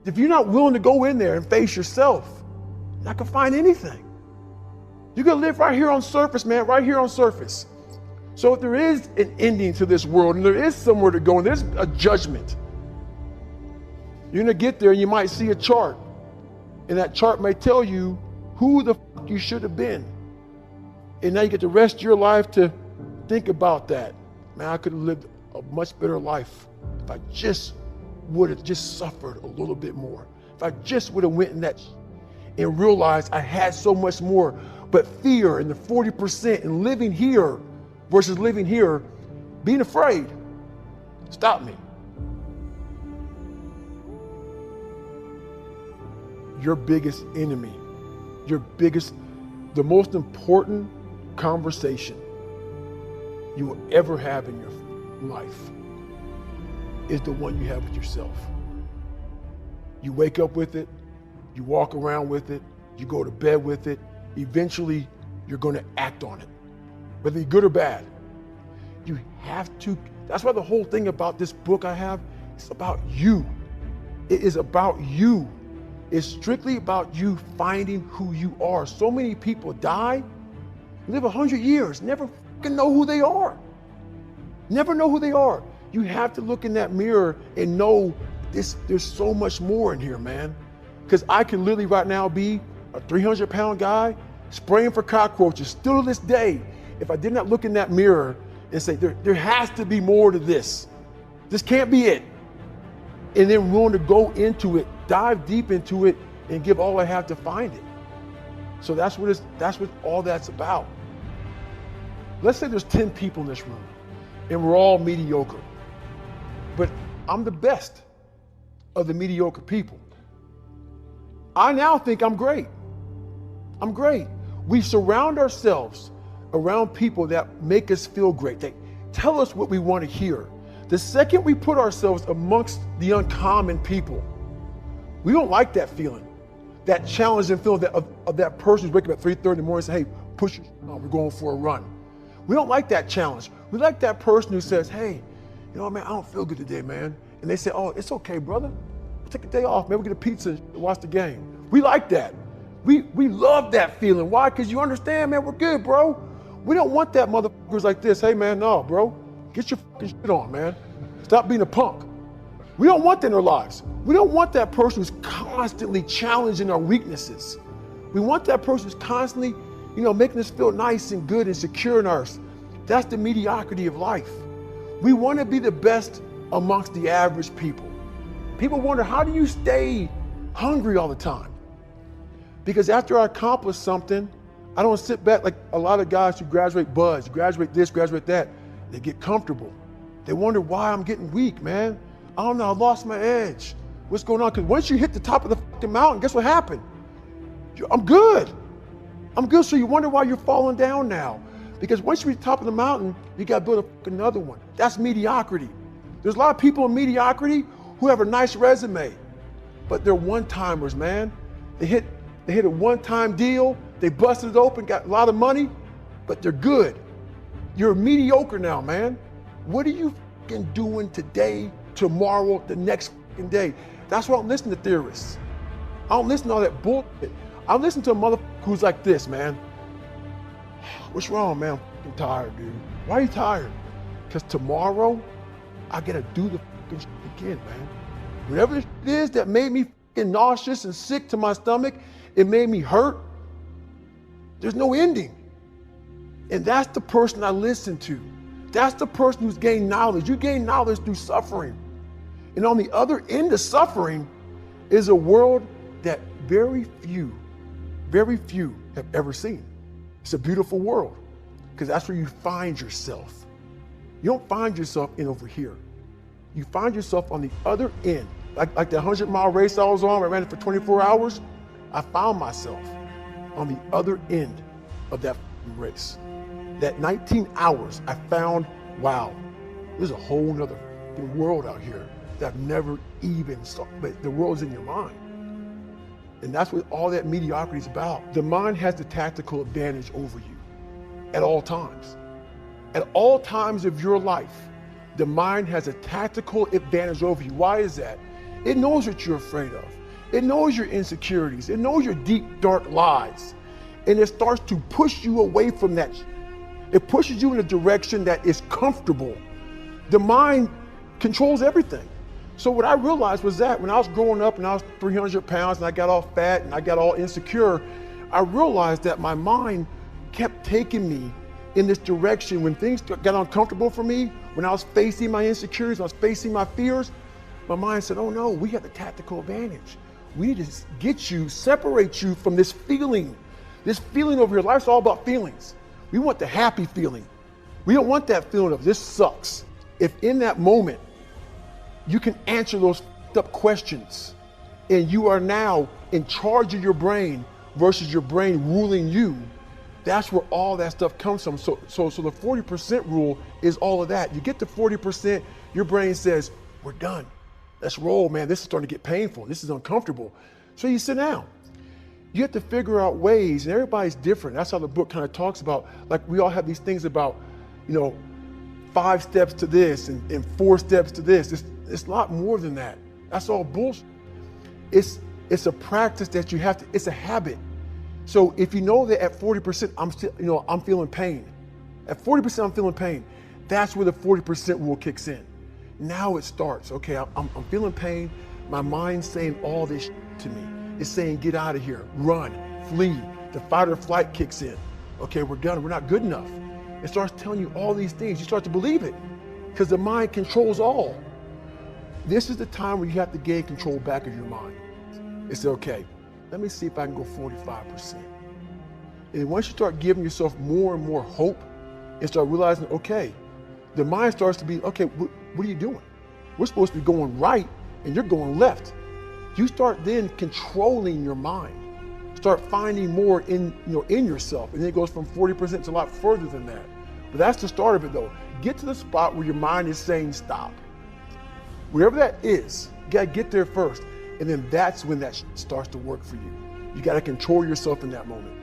If you're not willing to go in there and face yourself, you're not gonna find anything. You're gonna live right here on surface, man, right here on surface. So if there is an ending to this world and there is somewhere to go and there's a judgment, you're gonna get there and you might see a chart. And that chart may tell you who the fuck you should have been. And now you get the rest of your life to think about that. Man, I could have lived a much better life if I just would have just suffered a little bit more. If I just would have went in that and realized I had so much more. But fear and the 40% and living here versus living here, being afraid, stop me. Your biggest enemy, the most important conversation you will ever have in your life is the one you have with yourself. You wake up with it, you walk around with it, you go to bed with it. Eventually, you're going to act on it, whether you're good or bad. You have to. That's why the whole thing about this book I have, it's about you. It is about you. It's strictly about you finding who you are. So many people die, live 100 years, never fucking know who they are. Never know who they are. You have to look in that mirror and know there's so much more in here, man. Because I can literally right now be a 300-pound guy spraying for cockroaches still to this day if I did not look in that mirror and say, there has to be more to this. This can't be it. And then willing to go into it, dive deep into it, and give all I have to find it. So that's what all that's about. Let's say there's 10 people in this room, and we're all mediocre. But I'm the best of the mediocre people. I now think I'm great. I'm great. We surround ourselves around people that make us feel great. They tell us what we want to hear. The second we put ourselves amongst the uncommon people, we don't like that feeling, that challenging feeling of that person who's waking up at 3:30 in the morning and say, hey, push your on, we're going for a run. We don't like that challenge. We like that person who says, hey, you know, man, I don't feel good today, man. And they say, oh, it's okay, brother. We'll take a day off, man. We'll get a pizza and watch the game. We like that. We love that feeling. Why? Because you understand, man, we're good, bro. We don't want that motherfuckers like this. Hey, man, no, bro. Get your fucking shit on, man. Stop being a punk. We don't want that in our lives. We don't want that person who's constantly challenging our weaknesses. We want that person who's constantly, making us feel nice and good and secure in ours. That's the mediocrity of life. We want to be the best amongst the average people. People wonder, how do you stay hungry all the time? Because after I accomplish something, I don't sit back like a lot of guys who graduate buds, graduate this, graduate that. They get comfortable. They wonder why I'm getting weak, man. I don't know, I lost my edge. What's going on? Because once you hit the top of the fucking mountain, guess what happened? I'm good. I'm good, so you wonder why you're falling down now. Because once you reach the top of the mountain, you got to build another one. That's mediocrity. There's a lot of people in mediocrity who have a nice resume, but they're one-timers, man. They hit a one-time deal, they busted it open, got a lot of money, but they're good. You're mediocre now, man. What are you fucking doing today, tomorrow, the next fucking day? That's why I don't listen to theorists. I don't listen to all that bullshit. I listen to a motherfucker who's like this, man. What's wrong, man? I'm fucking tired, dude. Why are you tired? Because tomorrow, I gotta do the fucking shit again, man. Whatever it is that made me fucking nauseous and sick to my stomach, it made me hurt. There's no ending. And that's the person I listen to. That's the person who's gained knowledge. You gain knowledge through suffering. And on the other end of suffering is a world that very few have ever seen. It's a beautiful world because that's where you find yourself. You don't find yourself in over here. You find yourself on the other end. Like the 100-mile race I was on, I ran it for 24 hours. I found myself on the other end of that race. That 19 hours, I found, wow, there's a whole nother world out here that I've never even saw, but the world's in your mind. And that's what all that mediocrity is about. The mind has the tactical advantage over you at all times. At all times of your life, the mind has a tactical advantage over you. Why is that? It knows what you're afraid of. It knows your insecurities. It knows your deep, dark lies. And it starts to push you away from that. It pushes you in a direction that is comfortable. The mind controls everything. So what I realized was that when I was growing up and I was 300 pounds and I got all fat and I got all insecure, I realized that my mind kept taking me in this direction. When things got uncomfortable for me, when I was facing my insecurities, I was facing my fears, my mind said, oh no, we have the tactical advantage. We need to get you, separate you from this feeling over here. Life's all about feelings. We want the happy feeling. We don't want that feeling of this sucks. If in that moment, you can answer those up questions and you are now in charge of your brain versus your brain ruling you, that's where all that stuff comes from. So the 40% rule is all of that. You get to 40%, your brain says, we're done. Let's roll, man. This is starting to get painful. This is uncomfortable. So you sit down. You have to figure out ways, and everybody's different. That's how the book kind of talks about, like we all have these things about, 5 steps to this and 4 steps to this. It's a lot more than that. That's all bullshit. It's a practice that you have to, it's a habit. So if you know that at 40%, I'm feeling pain. At 40%, I'm feeling pain. That's where the 40% rule kicks in. Now it starts. Okay, I'm feeling pain. My mind's saying all this to me. It's saying, get out of here, run, flee. The fight or flight kicks in. Okay, we're done. We're not good enough. It starts telling you all these things. You start to believe it because the mind controls all. This is the time where you have to gain control back of your mind. It's okay. Let me see if I can go 45%. And once you start giving yourself more and more hope and start realizing, okay, the mind starts to be, okay, what are you doing? We're supposed to be going right and you're going left. You start then controlling your mind. Start finding more in yourself. And then it goes from 40% to a lot further than that. But that's the start of it though. Get to the spot where your mind is saying stop. Wherever that is, you gotta get there first. And then that's when that starts to work for you. You gotta control yourself in that moment.